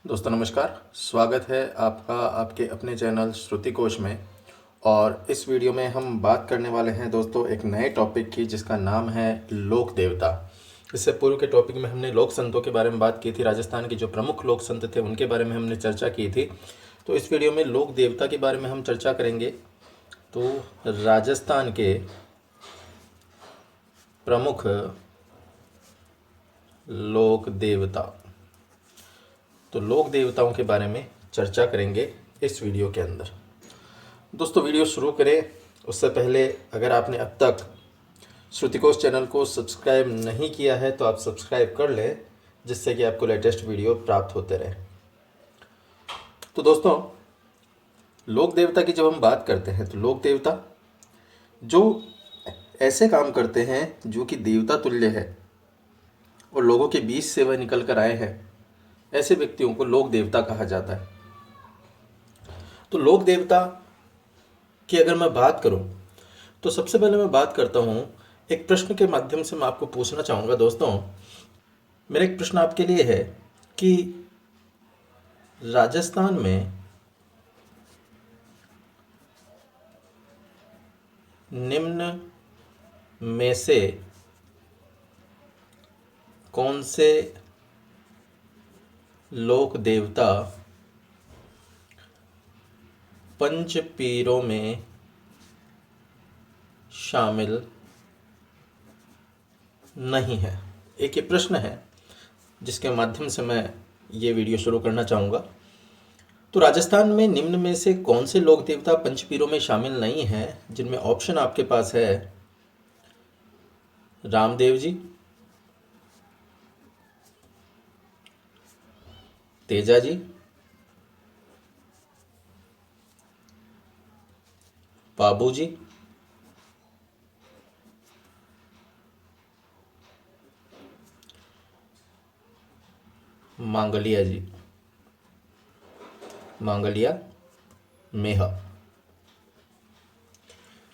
दोस्तों नमस्कार। स्वागत है आपका आपके अपने चैनल श्रुति कोश में। और इस वीडियो में हम बात करने वाले हैं दोस्तों एक नए टॉपिक की, जिसका नाम है लोक देवता। इससे पूर्व के टॉपिक में हमने लोक संतों के बारे में बात की थी। राजस्थान के जो प्रमुख लोक संत थे उनके बारे में हमने चर्चा की थी। तो इस वीडियो में लोक देवता के बारे में हम चर्चा करेंगे। तो राजस्थान के प्रमुख लोक देवता, तो लोक देवताओं के बारे में चर्चा करेंगे इस वीडियो के अंदर। दोस्तों वीडियो शुरू करें उससे पहले अगर आपने अब तक श्रुतिकोश चैनल को सब्सक्राइब नहीं किया है तो आप सब्सक्राइब कर लें, जिससे कि आपको लेटेस्ट वीडियो प्राप्त होते रहे। तो दोस्तों लोक देवता की जब हम बात करते हैं तो लोक देवता जो ऐसे काम करते हैं जो कि देवता तुल्य है और लोगों के बीच से वह निकल कर आए हैं, ऐसे व्यक्तियों को लोक देवता कहा जाता है। तो लोक देवता की अगर मैं बात करूं तो सबसे पहले मैं बात करता हूं एक प्रश्न के माध्यम से। मैं आपको पूछना चाहूँगा दोस्तों, मेरा एक प्रश्न आपके लिए है कि राजस्थान में निम्न में से कौन से लोक देवता पंच पीरों में शामिल नहीं है? एक ये प्रश्न है जिसके माध्यम से मैं ये वीडियो शुरू करना चाहूँगा। तो राजस्थान में निम्न में से कौन से लोक देवता पंचपीरों में शामिल नहीं हैं, जिनमें ऑप्शन आपके पास है रामदेव जी, तेजा जी, बाबू जी, मांगलिया जी, मांगलिया मेहा।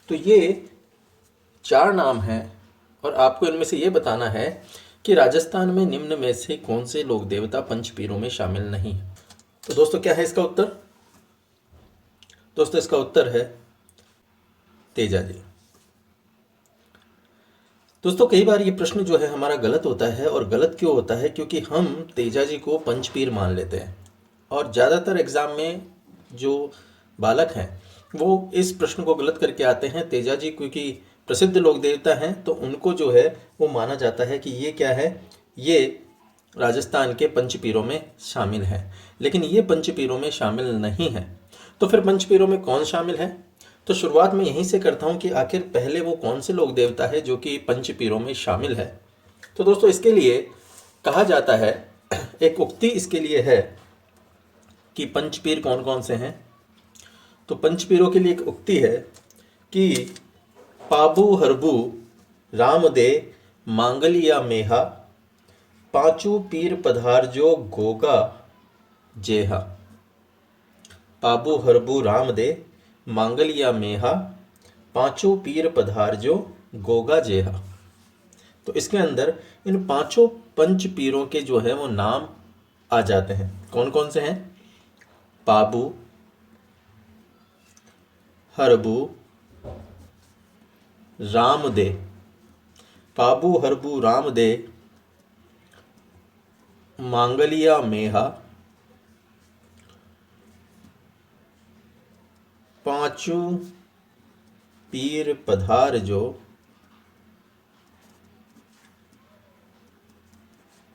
तो ये चार नाम हैं और आपको इनमें से ये बताना है कि राजस्थान में निम्न में से कौन से लोक देवता पंचपीरों में शामिल नहीं है। तो दोस्तों क्या है इसका उत्तर? दोस्तों इसका उत्तर है तेजा जी। दोस्तों कई बार ये प्रश्न जो है हमारा गलत होता है, और गलत क्यों होता है? क्योंकि हम तेजा जी को पंचपीर मान लेते हैं और ज़्यादातर एग्ज़ाम में जो बालक हैं वो इस प्रश्न को गलत करके आते हैं। तेजा जी क्योंकि प्रसिद्ध लोक देवता हैं तो उनको जो है वो माना जाता है कि ये क्या है, ये राजस्थान के पंचपीरों में शामिल है, लेकिन ये पंचपीरों में शामिल नहीं है। तो फिर पंचपीरों में कौन शामिल है? तो शुरुआत में यहीं से करता हूं कि आखिर पहले वो कौन से लोक देवता है जो कि पंचपीरों में शामिल है। तो दोस्तों इसके लिए कहा जाता है, एक उक्ति इसके लिए है कि पंचपीर कौन कौन से हैं। तो पंचपीरों के लिए एक उक्ति है कि पाबू हरबू रामदे मांगलिया मेहा, पांचू पीर पधारजो गोगा जेहा। पाबू हरबू रामदे मांगलिया मेहा, पांचों पीर पधारजो गोगा जेहा। तो इसके अंदर इन पांचों पंच पीरों के जो है वो नाम आ जाते हैं। कौन कौन से हैं? पाबू, हरबू, रामदे। पाबू हरबू रामदे मांगलिया मेहा, पांचों पीर पधार जो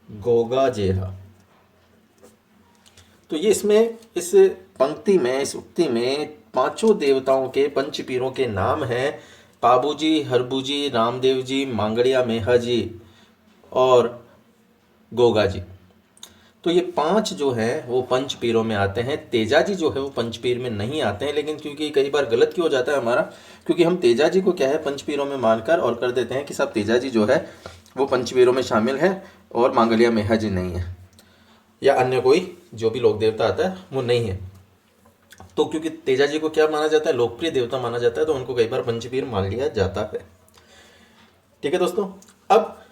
गोगा जेहा। तो ये इसमें इस पंक्ति में, इस उक्ति में पांचों देवताओं के पंचपीरों के नाम हैं पाबू जी, हरबू जी, रामदेव जी, मांगड़िया मेहा जी और गोगा जी। तो ये पांच जो हैं वो पंचपीरों में आते हैं। तेजा जी जो है वो पंचपीर में नहीं आते हैं, लेकिन क्योंकि कई बार गलत क्यों हो जाता है हमारा, क्योंकि हम तेजा जी को क्या है पंचपीरों में मानकर और कर देते हैं कि सब तेजा जी जो है वो पंचपीरों में शामिल है और मांगलिया मेहा जी नहीं है, या अन्य कोई जो भी लोक देवता आता है वो नहीं है। तो क्योंकि तेजा जी को क्या माना जाता है, लोकप्रिय देवता माना जाता है, तो उनको कई बार पंचपीर मान लिया जाता है। ठीक है दोस्तों। अब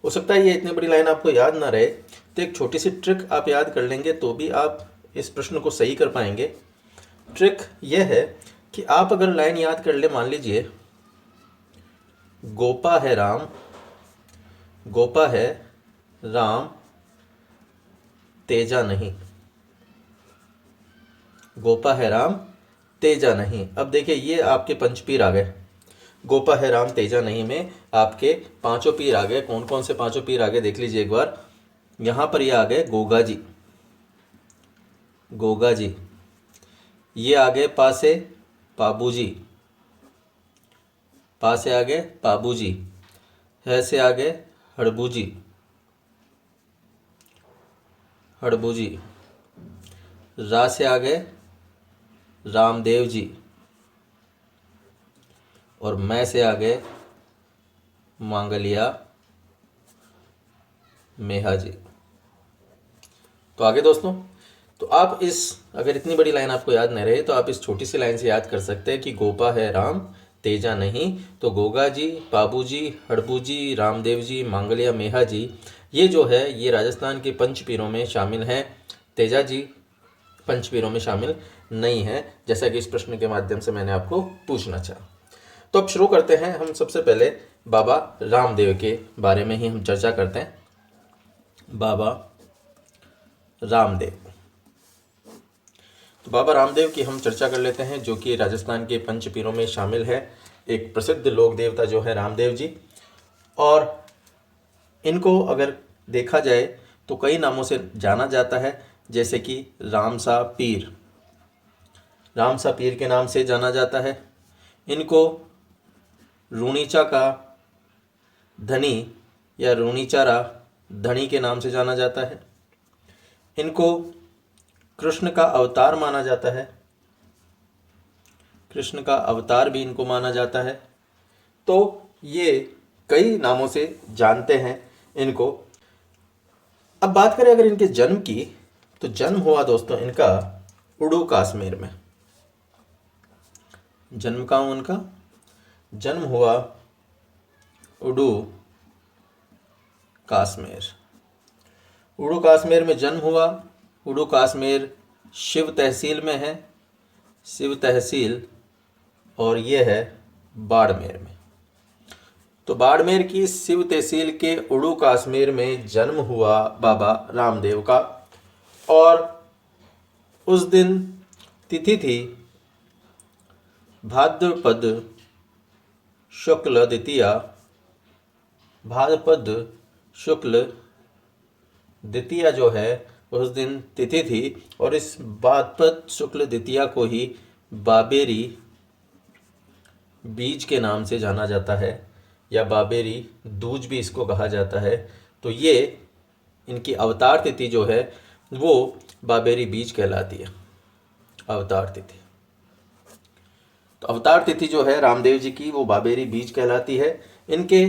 हो सकता है ये इतनी बड़ी लाइन आपको याद ना रहे, तो एक छोटी सी ट्रिक आप याद कर लेंगे तो भी आप इस प्रश्न को सही कर पाएंगे। ट्रिक यह है कि आप अगर लाइन याद कर ले, मान लीजिए गोपा है राम, गोपा है राम तेजा नहीं, गोपा है राम तेजा नहीं। अब देखिए ये आपके पंचपीर आ गए। गोपा है राम तेजा नहीं में आपके पांचों पीर आ गए। कौन कौन से पांचों पीर आ गए देख लीजिए एक बार। यहाँ पर ये आ गए गोगा जी, गोगा जी। ये आ गए पासे पाबू जी, पा से आ गए पाबू जी। है से आ गए हड़बू जी, हड़बू जी। रा से आ गए रामदेव जी, और मैं से आ गए मांगलिया मेहा जी। तो आगे दोस्तों, तो आप इस, अगर इतनी बड़ी लाइन आपको याद नहीं रहे तो आप इस छोटी सी लाइन से याद कर सकते हैं कि गोपा है राम तेजा नहीं। तो गोगा जी, बाबू जी, हड़बू जी, रामदेव जी, मांगलिया मेहा जी, ये जो है ये राजस्थान के पंचपीरों में शामिल हैं। तेजा जी पंचपीरों में शामिल नहीं है, जैसा कि इस प्रश्न के माध्यम से मैंने आपको पूछना चाहा। तो अब शुरू करते हैं। हम सबसे पहले बाबा रामदेव के बारे में ही हम चर्चा करते हैं। बाबा रामदेव, तो बाबा रामदेव की हम चर्चा कर लेते हैं, जो कि राजस्थान के पंचपीरों में शामिल है। एक प्रसिद्ध लोक देवता जो है रामदेव जी, और इनको अगर देखा जाए तो कई नामों से जाना जाता है, जैसे कि रामसा पीर, रामसा पीर के नाम से जाना जाता है। इनको रूणीचा का धनी या रूणीचारा धनी के नाम से जाना जाता है। इनको कृष्ण का अवतार माना जाता है, कृष्ण का अवतार भी इनको माना जाता है। तो ये कई नामों से जानते हैं इनको। अब बात करें अगर इनके जन्म की, तो जन्म हुआ दोस्तों इनका उड़ू कश्मीर में। जन्म कहाँ हुआ इनका? जन्म हुआ उड़ू कश्मीर। उड़ू कश्मीर में जन्म हुआ। उड़ू कश्मीर शिव तहसील में है, शिव तहसील, और ये है बाड़मेर में। तो बाड़मेर की शिव तहसील के उड़ू कश्मीर में जन्म हुआ बाबा रामदेव का। और उस दिन तिथि थी भाद्रपद शुक्ल द्वितीया, भाद्रपद शुक्ल द्वितीया जो है उस दिन तिथि थी। और इस भाद्रपद शुक्ल द्वितीया को ही बाबेरी बीज के नाम से जाना जाता है, या बाबेरी दूज भी इसको कहा जाता है। तो ये इनकी अवतार तिथि जो है वो बाबेरी बीज कहलाती है, अवतार तिथि। तो अवतार तिथि जो है रामदेव जी की वो बाबेरी बीज कहलाती है। इनके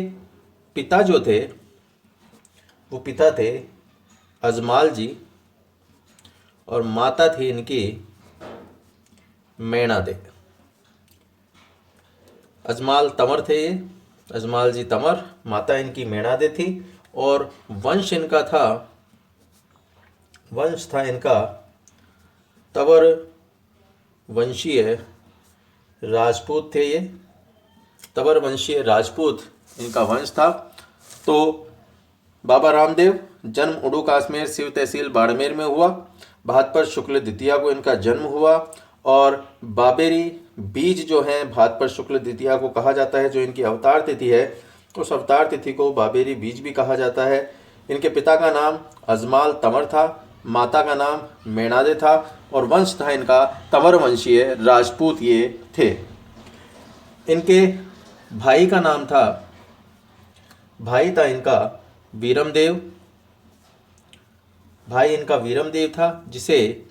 पिता जो थे वो पिता थे अजमाल जी, और माता थी इनकी मैणा दे। अजमाल तंवर थे ये, अजमाल जी तंवर, माता इनकी मैणा दे थी। और वंश इनका था, वंश था इनका तंवर वंशीय राजपूत थे ये, तंवर वंशीय राजपूत इनका वंश था। तो बाबा रामदेव जन्म उड़ू कश्मीर शिव तहसील बाड़मेर में हुआ। भाद्रपद शुक्ल द्वितीया को इनका जन्म हुआ। और बाबेरी बीज जो है भाद्रपद शुक्ल द्वितीया को कहा जाता है, जो इनकी अवतार तिथि है उस अवतार तिथि को बाबेरी बीज भी कहा जाता है। इनके पिता का नाम अजमाल तंवर था, माता का नाम मैणादे था, और वंश था इनका तंवर वंशीय राजपूत ये थे। इनके भाई का नाम था, भाई था इनका वीरमदेव, भाई इनका वीरमदेव था, जिसे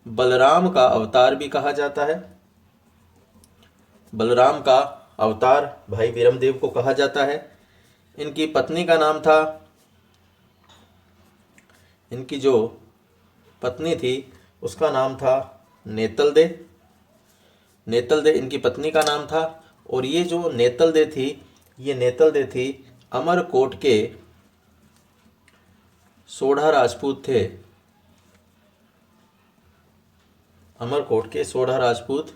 बलराम का अवतार भी कहा जाता है। बलराम का अवतार भाई वीरमदेव को कहा जाता है। इनकी पत्नी का नाम था, इनकी जो पत्नी थी उसका नाम था नेतलदे, नेतलदे इनकी पत्नी का नाम था। और ये जो नेतलदे थी, ये नेतलदे थी अमरकोट के सोढ़ा राजपूत थे, अमरकोट के सोढ़ा राजपूत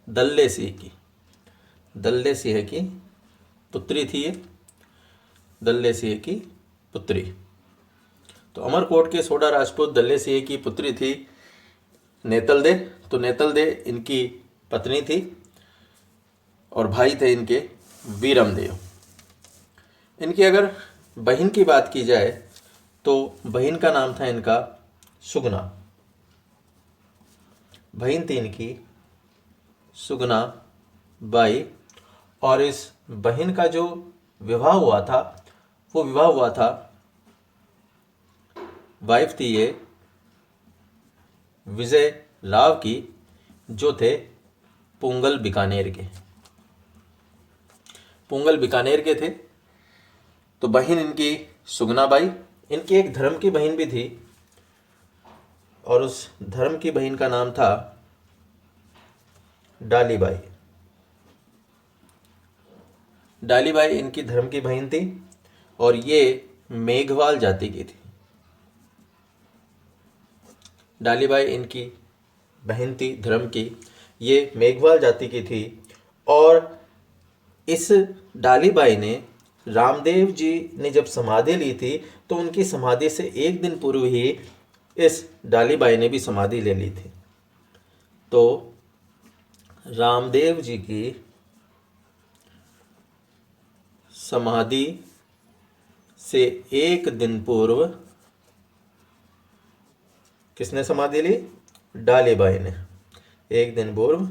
दल्ले सिंह की पुत्री थी ये, दल्ले सिंह की पुत्री। तो अमरकोट के सोढ़ा राजपूत दल्ले सिंह की पुत्री थी नेतल दे। तो नेतल दे इनकी पत्नी थी और भाई थे इनके वीरमदेव। इनकी अगर बहन की बात की जाए तो बहन का नाम था इनका सुगना। बहन थी इनकी सुगना बाई, और इस बहन का जो विवाह हुआ था वो विवाह हुआ था, वाइफ थी ये विजय राव की, जो थे पोंगल बीकानेर के थे। तो बहन इनकी सुगना बाई, इनकी एक धर्म की बहन भी थी और उस धर्म की बहन का नाम था डालीबाई। डालीबाई इनकी धर्म की बहन थी और ये मेघवाल जाति की थी। डालीबाई इनकी बहन थी धर्म की, ये मेघवाल जाति की थी। और इस डालीबाई ने रामदेव जी ने जब समाधि ली थी तो उनकी समाधि से एक दिन पूर्व ही इस डालीबाई ने भी समाधि ले ली थी। तो रामदेव जी की समाधि से एक दिन पूर्व किसने समाधि ली? डालीबाई ने एक दिन पूर्व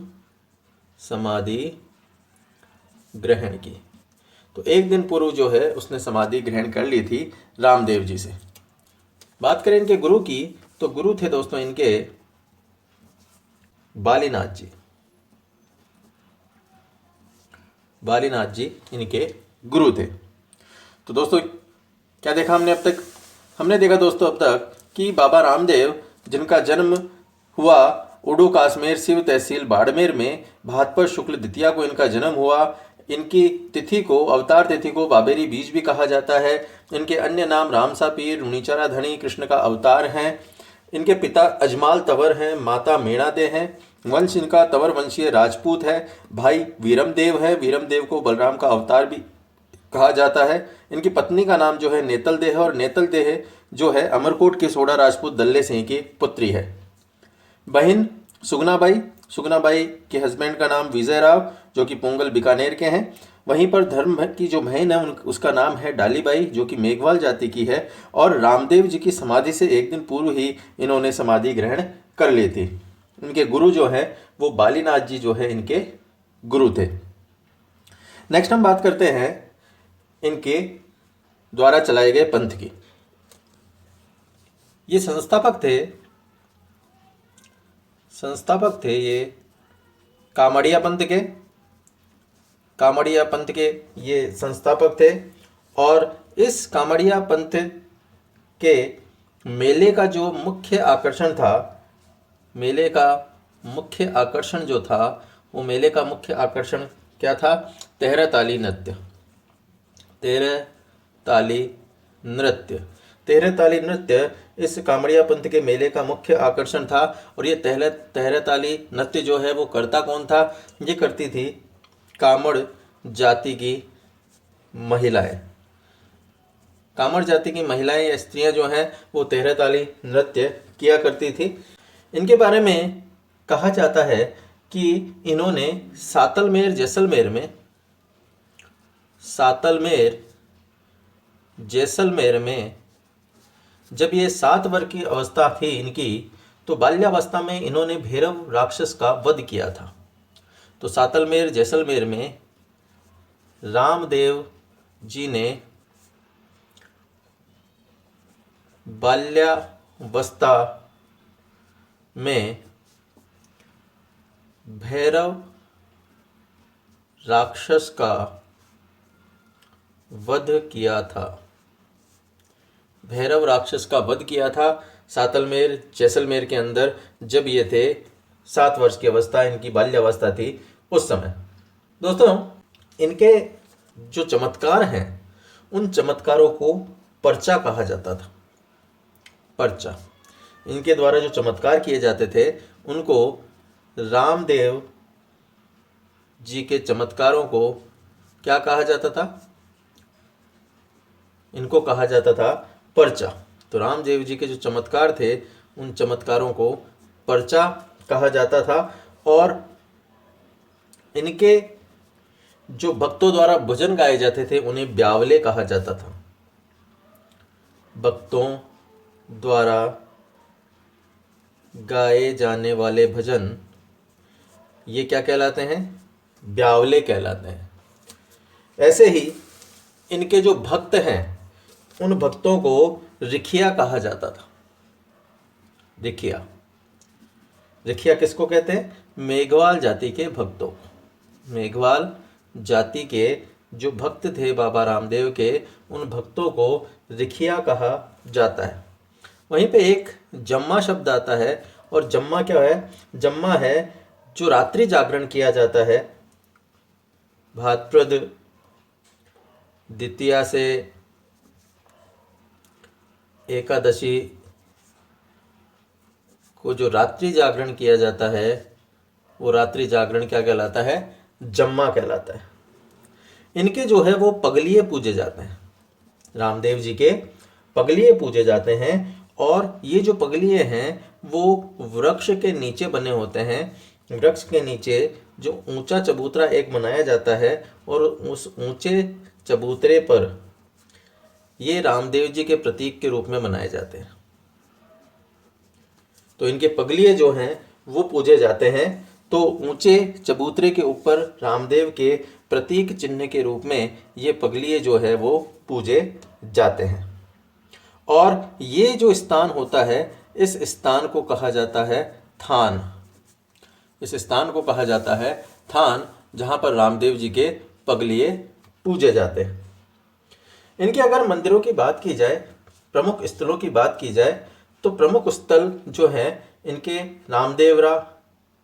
समाधि ग्रहण की। तो एक दिन पूर्व जो है उसने समाधि ग्रहण कर ली थी रामदेव जी से। बात करें इनके गुरु की, तो गुरु थे दोस्तों इनके बालीनाथ जी। बालीनाथ जी इनके गुरु थे। तो दोस्तों क्या देखा हमने अब तक? हमने देखा दोस्तों अब तक कि बाबा रामदेव, जिनका जन्म हुआ उडू काश्मीर शिव तहसील बाड़मेर में, भाद्रपद शुक्ल द्वितीया को इनका जन्म हुआ। इनकी तिथि को, अवतार तिथि को बाबेरी बीज भी कहा जाता है। इनके अन्य नाम रामसा पीर, रुणीचरा धनी, कृष्ण का अवतार हैं। इनके पिता अजमाल तंवर हैं, माता मेणा दे हैं। वंश इनका तंवर वंशीय राजपूत है। भाई वीरमदेव है, वीरमदेव को बलराम का अवतार भी कहा जाता है। इनकी पत्नी का नाम जो है नेतल देह है, और नेतल देह जो है अमरकोट के सोढ़ा राजपूत दल्ले सिंह की पुत्री है। बहन सुगनाबाई, सुगनाबाई के हस्बैंड का नाम विजय राव, जो कि पोंगल बीकानेर के हैं। वहीं पर धर्म की जो बहन है उसका नाम है डालीबाई, जो कि मेघवाल जाति की है। और रामदेव जी की समाधि से एक दिन पूर्व ही इन्होंने समाधि ग्रहण कर ली थी। इनके गुरु जो है वो बालीनाथ जी जो है इनके गुरु थे। नेक्स्ट हम बात करते हैं इनके द्वारा चलाए गए पंथ की। ये संस्थापक थे ये कामड़िया पंथ के ये संस्थापक थे। और इस कामड़िया पंथ के मेले का जो मुख्य आकर्षण था, मेले का मुख्य आकर्षण जो था, वो मेले का मुख्य आकर्षण क्या था? तेहरताली नृत्य। तेहरताली नृत्य इस कामड़िया पंथ के मेले का मुख्य आकर्षण था। और ये तेहरताली नृत्य जो है वो करता कौन था? ये करती थी कामड़ जाति की महिलाएं। कामड़ जाति की महिलाएं या स्त्रियां जो हैं वो तेहरताली नृत्य किया करती थी। इनके बारे में कहा जाता है कि इन्होंने सातलमेर जैसलमेर में जब ये 7 वर्ष की अवस्था थी इनकी, तो बाल्यावस्था में इन्होंने भैरव राक्षस का वध किया था। तो सातलमेर जैसलमेर में रामदेव जी ने बाल्यावस्था में भैरव राक्षस का वध किया था। भैरव राक्षस का वध किया था सातलमेर जैसलमेर के अंदर, जब ये थे 7 वर्ष की अवस्था, इनकी बाल्यावस्था थी उस समय। दोस्तों इनके जो चमत्कार हैं उन चमत्कारों को पर्चा कहा जाता था। पर्चा। इनके द्वारा जो चमत्कार किए जाते थे उनको रामदेव जी के चमत्कारों को क्या कहा जाता था? इनको कहा जाता था पर्चा। तो रामदेव जी के जो चमत्कार थे उन चमत्कारों को पर्चा कहा जाता था। और इनके जो भक्तों द्वारा भजन गाए जाते थे उन्हें ब्यावले कहा जाता था। भक्तों द्वारा गाए जाने वाले भजन ये क्या कहलाते हैं? ब्यावले कहलाते हैं। ऐसे ही इनके जो भक्त हैं उन भक्तों को रिखिया कहा जाता था। रिखिया, रिखिया किसको कहते हैं? मेघवाल जाति के भक्तों। मेघवाल जाति के जो भक्त थे बाबा रामदेव के, उन भक्तों को रिखिया कहा जाता है। वहीं पे एक जम्मा शब्द आता है, और जम्मा क्या है? जम्मा है जो रात्रि जागरण किया जाता है भाद्रपद द्वितीया से एकादशी को जो रात्रि जागरण किया जाता है वो रात्रि जागरण क्या कहलाता है? जम्मा कहलाता है। इनके जो है वो पगलिये पूजे जाते हैं। रामदेव जी के पगलिये पूजे जाते हैं, और ये जो पगलिये हैं वो वृक्ष के नीचे बने होते हैं। वृक्ष के नीचे जो ऊंचा चबूतरा एक बनाया जाता है, और उस ऊंचे चबूतरे पर ये रामदेव जी के प्रतीक के रूप में मनाए जाते हैं। तो इनके पगलिये जो हैं वो पूजे जाते हैं। तो ऊंचे चबूतरे के ऊपर रामदेव के प्रतीक चिन्ह के रूप में ये पगलिये जो है वो पूजे जाते हैं। और ये जो स्थान होता है, इस स्थान को कहा जाता है थान। इस स्थान को कहा जाता है थान, जहाँ पर रामदेव जी के पगलिये पूजे जाते हैं। इनके अगर मंदिरों की बात की जाए, प्रमुख स्थलों की बात की जाए, तो प्रमुख स्थल जो हैं इनके रामदेवरा,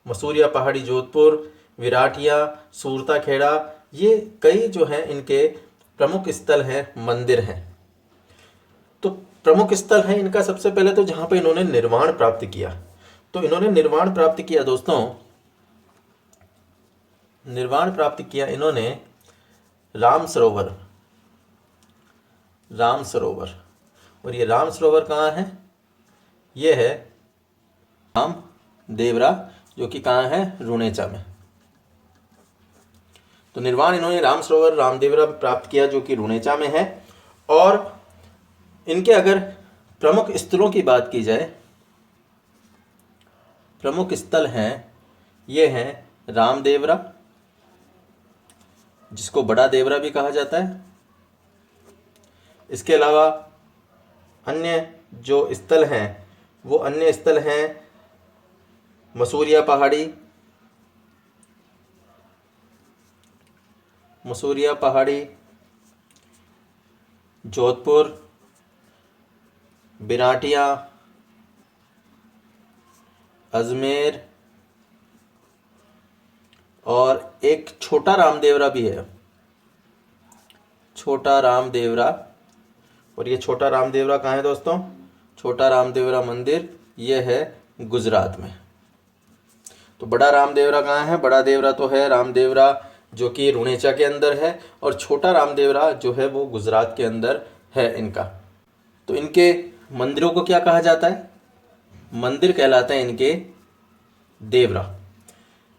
मसूरिया पहाड़ी जोधपुर, विराटिया, सूरता खेड़ा, ये कई जो हैं इनके प्रमुख स्थल हैं, मंदिर हैं। तो प्रमुख स्थल है इनका सबसे पहले तो जहाँ पे इन्होंने निर्वाण प्राप्त किया। तो इन्होंने निर्वाण प्राप्त किया दोस्तों, निर्वाण प्राप्त किया इन्होंने राम सरोवर। राम सरोवर, और ये राम सरोवर कहाँ है? ये है राम देवरा, जो कि कहाँ है? रुणेचा में। तो निर्वाण इन्होंने राम सरोवर रामदेवरा प्राप्त किया, जो कि रुणेचा में है। और इनके अगर प्रमुख स्थलों की बात की जाए, प्रमुख स्थल हैं ये हैं रामदेवरा, जिसको बड़ा देवरा भी कहा जाता है। इसके अलावा अन्य जो स्थल हैं वो अन्य स्थल हैं मसूरिया पहाड़ी, मसूरिया पहाड़ी, जोधपुर, बिराटिया, अजमेर, और एक छोटा रामदेवरा भी है, छोटा रामदेवरा। और ये छोटा रामदेवरा कहाँ है दोस्तों? छोटा रामदेवरा मंदिर ये है गुजरात में। तो बड़ा रामदेवरा कहाँ है? बड़ा देवरा तो है रामदेवरा जो कि रुणेचा के अंदर है, और छोटा रामदेवरा जो है वो गुजरात के अंदर है इनका। तो इनके मंदिरों को क्या कहा जाता है? मंदिर कहलाते हैं इनके देवरा।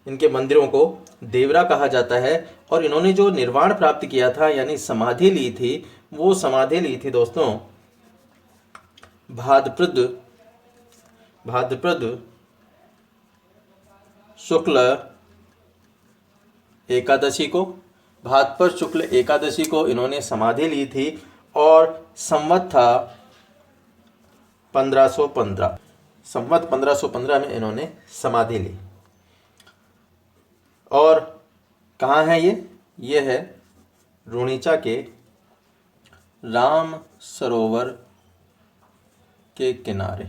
इनके मंदिरों को देवरा कहा जाता है। और इन्होंने जो निर्वाण प्राप्त किया था, यानी समाधि ली थी, वो समाधि ली थी दोस्तों भाद्रपद शुक्ल एकादशी को। भाद्रपद शुक्ल एकादशी को इन्होंने समाधि ली थी, और संवत था 1515। संवत 1515 में इन्होंने समाधि ली। और कहाँ है ये? ये है रुणीचा के राम सरोवर के किनारे।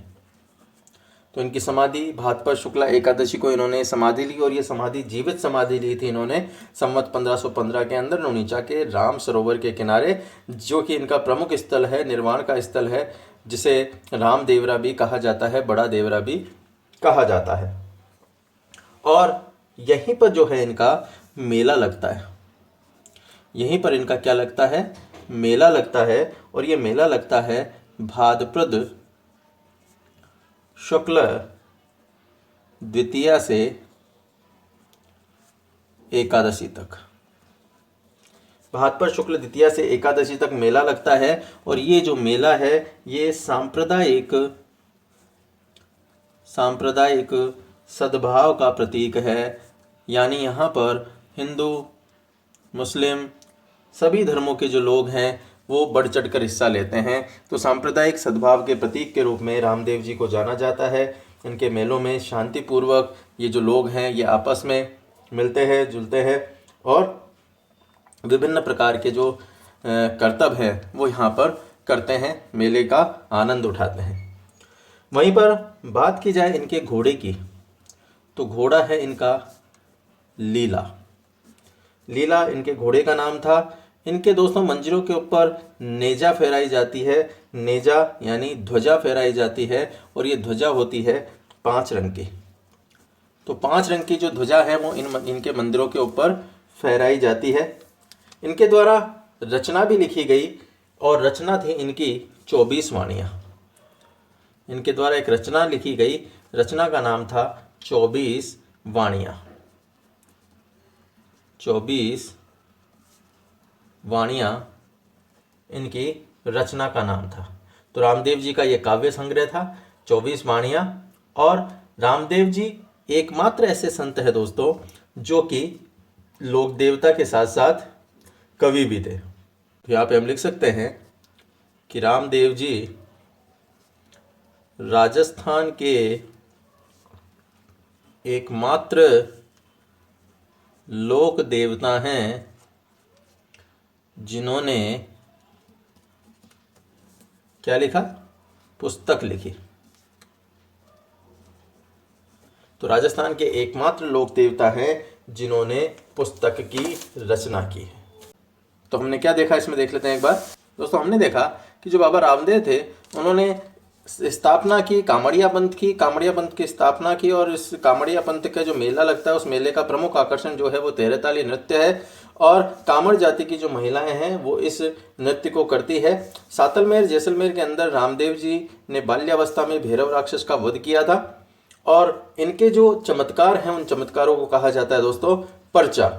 तो इनकी समाधि भाद्रपद शुक्ला एकादशी को इन्होंने समाधि ली, और ये समाधि जीवित समाधि ली थी इन्होंने संवत 1515 के अंदर रुणीचा के राम सरोवर के किनारे, जो कि इनका प्रमुख स्थल है, निर्वाण का स्थल है। जिसे राम देवरा भी कहा जाता है, बड़ा देवरा भी कहा जाता है। और यहीं पर जो है इनका मेला लगता है, यहीं पर इनका क्या लगता है, मेला लगता है। और ये मेला लगता है भाद्रपद शुक्ल द्वितीया से एकादशी तक, भाद्रपद शुक्ल द्वितीया से एकादशी तक मेला लगता है। और ये जो मेला है ये सांप्रदायिक सद्भाव का प्रतीक है। यानी यहाँ पर हिंदू मुस्लिम सभी धर्मों के जो लोग हैं वो बढ़ चढ़ कर हिस्सा लेते हैं। तो सांप्रदायिक सद्भाव के प्रतीक के रूप में रामदेव जी को जाना जाता है। इनके मेलों में शांतिपूर्वक ये जो लोग हैं ये आपस में मिलते हैं जुलते हैं और विभिन्न प्रकार के जो कर्तव्य हैं वो यहाँ पर करते हैं, मेले का आनंद उठाते हैं। वहीं पर बात की जाए इनके घोड़े की, तो घोड़ा है इनका लीला। लीला इनके घोड़े का नाम था। इनके दोस्तों मंदिरों के ऊपर नेजा फहराई जाती है, नेजा यानी ध्वजा फहराई जाती है। और ये ध्वजा होती है 5 रंग की। तो 5 रंग की जो ध्वजा है वो इनके मंदिरों के ऊपर फहराई जाती है। इनके द्वारा रचना भी लिखी गई और रचना थी इनकी 24 वाणियाँ। इनके द्वारा एक रचना लिखी गई, रचना का नाम था 24 वाणियाँ। 24 वाणियाँ इनकी रचना का नाम था। तो रामदेव जी का ये काव्य संग्रह था 24 वाणियाँ। और रामदेव जी एकमात्र ऐसे संत है दोस्तों जो कि लोक देवता के साथ साथ कवि भी थे। तो यहाँ पे हम लिख सकते हैं कि रामदेव जी राजस्थान के एकमात्र लोक देवता हैं जिन्होंने क्या लिखा, पुस्तक लिखी। तो राजस्थान के एकमात्र लोक देवता हैं जिन्होंने पुस्तक की रचना की है। तो हमने क्या देखा इसमें देख लेते हैं एक बार। दोस्तों हमने देखा कि जो बाबा रामदेव थे उन्होंने स्थापना की, कामड़िया पंथ की स्थापना की। और इस कामड़िया पंथ का जो मेला लगता है उस मेले का प्रमुख आकर्षण जो है वो तेरहताली नृत्य है। और कामड़ जाति की जो महिलाएं हैं वो इस नृत्य को करती है। सातलमेर जैसलमेर के अंदर रामदेव जी ने बाल्यावस्था में भैरव राक्षस का वध किया था। और इनके जो चमत्कार हैं उन चमत्कारों को कहा जाता है दोस्तों पर्चा।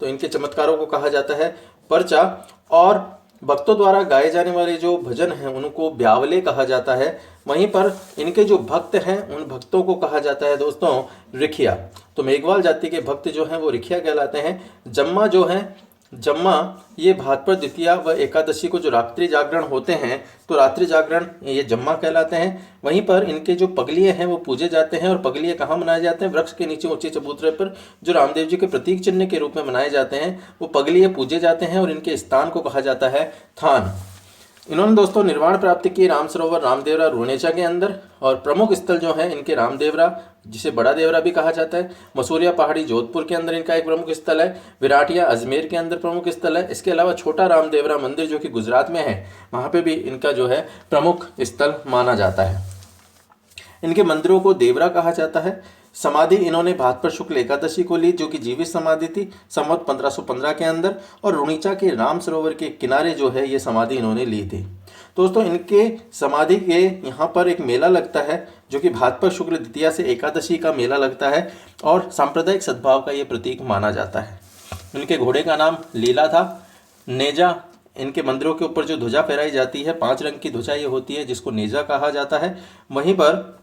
तो इनके चमत्कारों को कहा जाता है पर्चा। और भक्तों द्वारा गाए जाने वाले जो भजन हैं उनको ब्यावले कहा जाता है। वहीं पर इनके जो भक्त हैं उन भक्तों को कहा जाता है दोस्तों रिखिया। तो मेघवाल जाति के भक्त जो हैं वो रिखिया कहलाते हैं। जम्मा जो हैं, जम्मा ये भाद्रपद द्वितीया व एकादशी को जो रात्रि जागरण होते हैं तो रात्रि जागरण ये जम्मा कहलाते हैं। वहीं पर इनके जो पगलिये हैं वो पूजे जाते हैं। और पगलिये कहाँ मनाए जाते हैं, वृक्ष के नीचे ऊंचे चबूतरे पर जो रामदेव जी के प्रतीक चिन्ह के रूप में मनाए जाते हैं वो पगलिये पूजे जाते हैं। और इनके स्थान को कहा जाता है थान। इन्होंने दोस्तों निर्वाण प्राप्त की राम सरोवर रामदेवरा रुणेचा के अंदर। और प्रमुख स्थल जो है इनके रामदेवरा जिसे बड़ा देवरा भी कहा जाता है, मसूरिया पहाड़ी जोधपुर के अंदर इनका एक प्रमुख स्थल है, विराटिया अजमेर के अंदर प्रमुख स्थल है। इसके अलावा छोटा रामदेवरा मंदिर जो कि गुजरात में है वहाँ पे भी इनका जो है प्रमुख स्थल माना जाता है। इनके मंदिरों को देवरा कहा जाता है। समाधि इन्होंने भाद्रपद शुक्ल एकादशी को ली जो कि जीवित समाधि थी संवत 1515 के अंदर। और रुणीचा के राम सरोवर के किनारे जो है ये समाधि इन्होंने ली थी। दोस्तों इनके समाधि के यहाँ पर एक मेला लगता है जो कि भाद्रपद शुक्ल द्वितीया से एकादशी का मेला लगता है और सांप्रदायिक सद्भाव का ये प्रतीक माना जाता है। इनके घोड़े का नाम लीला था। नेजा इनके मंदिरों के ऊपर जो ध्वजा फहराई जाती है 5 रंग की ध्वजा ये होती है जिसको नेजा कहा जाता है। वहीं पर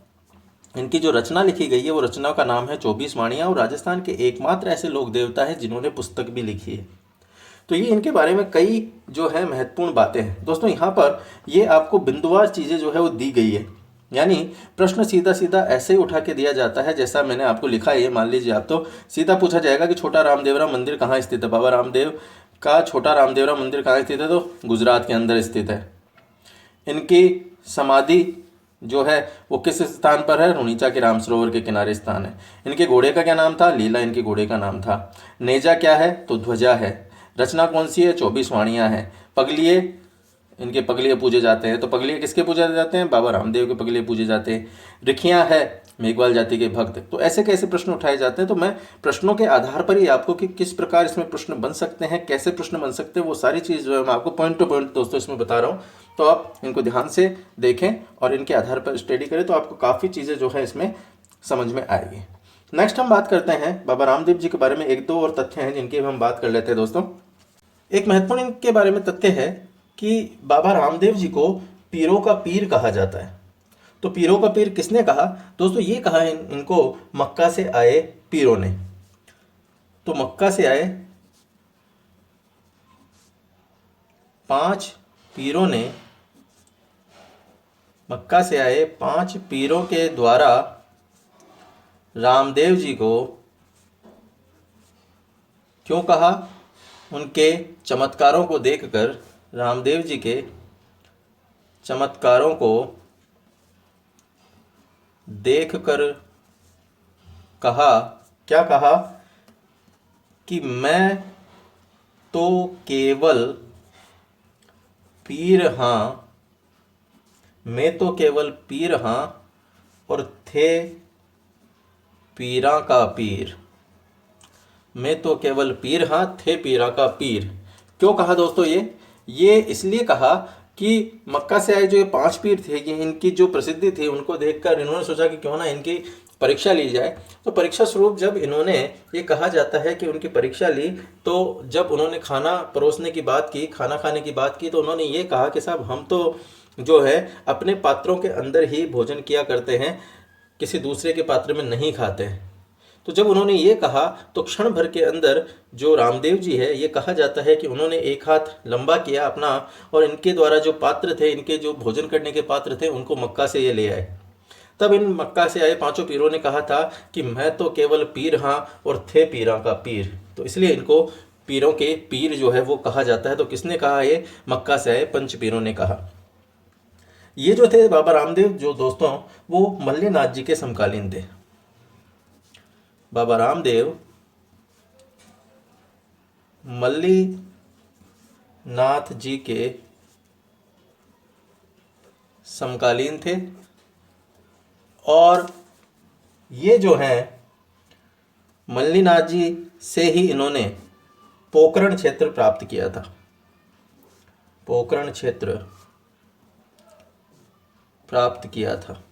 इनकी जो रचना लिखी गई है वो रचना का नाम है 24 वाणियाँ। और राजस्थान के एकमात्र ऐसे लोक देवता हैं जिन्होंने पुस्तक भी लिखी है। तो ये इनके बारे में कई जो है महत्वपूर्ण बातें हैं। दोस्तों यहाँ पर ये आपको बिंदुवार चीज़ें जो है वो दी गई है, यानी प्रश्न सीधा सीधा ऐसे ही उठा के दिया जाता है जैसा मैंने आपको लिखा है। मान लीजिए आप तो सीधा पूछा जाएगा कि छोटा रामदेवरा मंदिर कहाँ स्थित है। बाबा रामदेव का छोटा रामदेवरा मंदिर कहाँ स्थित है, तो गुजरात के अंदर स्थित है। इनकी समाधि जो है वो किस स्थान पर है, रुणीचा के राम सरोवर के किनारे स्थान है। इनके घोड़े का क्या नाम था, लीला इनके घोड़े का नाम था। नेजा क्या है, तो ध्वजा है। रचना कौन सी है, 24 वाणियाँ हैं। पगलिये इनके पगलिए पूजे जाते हैं। तो पगलिए किसके पूजे जाते हैं? बाबा रामदेव के पगलिए पूजे जाते हैं। रिखियाँ है मेघवाल जाति के भक्त। तो ऐसे कैसे प्रश्न उठाए जाते हैं, तो मैं प्रश्नों के आधार पर ही आपको कि किस प्रकार इसमें प्रश्न बन सकते हैं, कैसे प्रश्न बन सकते हैं, वो सारी चीज़ जो है मैं आपको पॉइंट टू पॉइंट दोस्तों इसमें बता रहा हूँ। तो आप इनको ध्यान से देखें और इनके आधार पर स्टडी करें, तो आपको काफ़ी चीज़ें जो है इसमें समझ में आएगी। नेक्स्ट हम बात करते हैं बाबा रामदेव जी के बारे में। एक दो और तथ्य हैं जिनकी हम बात कर लेते हैं दोस्तों। एक महत्वपूर्ण इनके बारे में तथ्य है कि बाबा रामदेव जी को पीरों का पीर कहा जाता है। तो पीरों का पीर किसने कहा दोस्तों? ये कहा इनको मक्का से आए पीरों ने। तो मक्का से आए 5 पीरों ने, मक्का से आए 5 पीरों के द्वारा रामदेव जी को क्यों कहा? उनके चमत्कारों को देखकर, रामदेव जी के चमत्कारों को देखकर कहा। क्या कहा? कि मैं तो केवल पीर हाँ, मैं तो केवल पीर हाँ और थे पीरा का पीर। मैं तो केवल पीर हाँ, थे पीरा का पीर। क्यों कहा दोस्तों? ये इसलिए कहा कि मक्का से आए जो ये 5 पीर थे, ये इनकी जो प्रसिद्धि थी उनको देखकर इन्होंने सोचा कि क्यों ना इनकी परीक्षा ली जाए। तो परीक्षा स्वरूप जब इन्होंने, ये कहा जाता है कि उनकी परीक्षा ली, तो जब उन्होंने खाना परोसने की बात की, खाना खाने की बात की, तो उन्होंने ये कहा कि साहब हम तो जो है अपने पात्रों के अंदर ही भोजन किया करते हैं, किसी दूसरे के पात्र में नहीं खाते हैं। तो जब उन्होंने ये कहा तो क्षण भर के अंदर जो रामदेव जी है, ये कहा जाता है कि उन्होंने एक हाथ लंबा किया अपना और इनके द्वारा जो पात्र थे, इनके जो भोजन करने के पात्र थे, उनको मक्का से ये ले आए। तब इन मक्का से आए 5 पीरों ने कहा था कि मैं तो केवल पीर हाँ और थे पीरा का पीर। तो इसलिए इनको पीरों के पीर जो है वो कहा जाता है। तो किसने कहा? ये मक्का से आए 5 पीरों ने कहा। ये जो थे बाबा रामदेव जो दोस्तों, वो मल्लीनाथ जी के समकालीन थे। बाबा रामदेव मल्लीनाथ जी के समकालीन थे और ये जो है मल्लीनाथ जी से ही इन्होंने पोकरण क्षेत्र प्राप्त किया था। पोकरण क्षेत्र प्राप्त किया था।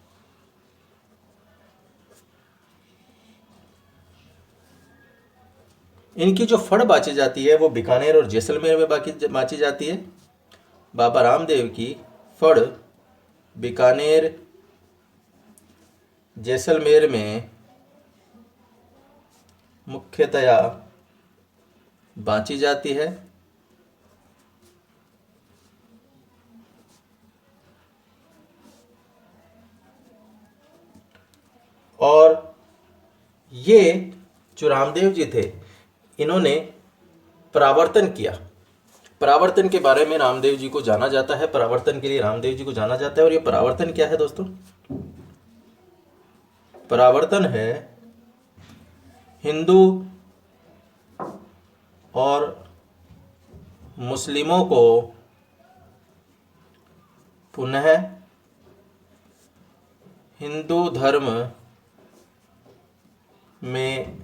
इनकी जो फड़ बाँची जाती है वो बीकानेर और जैसलमेर में बाँची जाती है। बाबा रामदेव की फड़ बीकानेर, जैसलमेर में मुख्यतया बाँची जाती है। और ये जो रामदेव जी थे, इन्होंने परावर्तन किया। परावर्तन के बारे में रामदेव जी को जाना जाता है, परावर्तन के लिए रामदेव जी को जाना जाता है। और ये परावर्तन क्या है दोस्तों? परावर्तन है हिंदू और मुस्लिमों को पुनः हिंदू धर्म में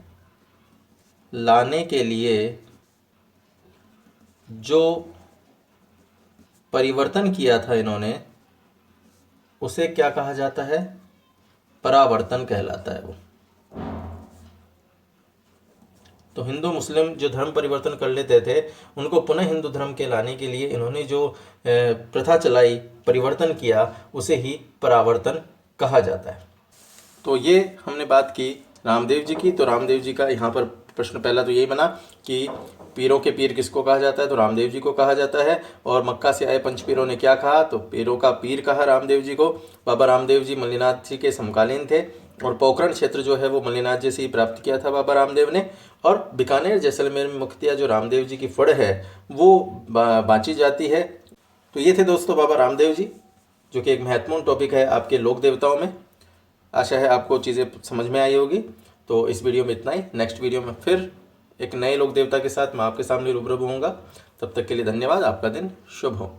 लाने के लिए जो परिवर्तन किया था इन्होंने, उसे क्या कहा जाता है? परावर्तन कहलाता है वो। तो हिंदू मुस्लिम जो धर्म परिवर्तन कर लेते थे, उनको पुनः हिंदू धर्म के लाने के लिए इन्होंने जो प्रथा चलाई, परिवर्तन किया, उसे ही परावर्तन कहा जाता है। तो ये हमने बात की रामदेव जी की। तो रामदेव जी का यहाँ पर प्रश्न पहला तो यही बना कि पीरों के पीर किसको कहा जाता है? तो रामदेव जी को कहा जाता है। और मक्का से आए 5 पीरों ने क्या कहा? तो पीरों का पीर कहा रामदेव जी को। बाबा रामदेव जी मल्लीनाथ जी के समकालीन थे और पोखरण क्षेत्र जो है वो मल्लीनाथ जी से ही प्राप्त किया था बाबा रामदेव ने। और बीकानेर जैसलमेर में मुख्यतया जो रामदेव जी की फड़ है वो बाँची जाती है। तो ये थे दोस्तों बाबा रामदेव जी, जो कि एक महत्वपूर्ण टॉपिक है आपके लोक देवताओं में। आशा है आपको चीज़ें समझ में आई होगी। तो इस वीडियो में इतना ही। नेक्स्ट वीडियो में फिर एक नए लोक देवता के साथ मैं आपके सामने रूबरू होऊंगा। तब तक के लिए धन्यवाद। आपका दिन शुभ हो।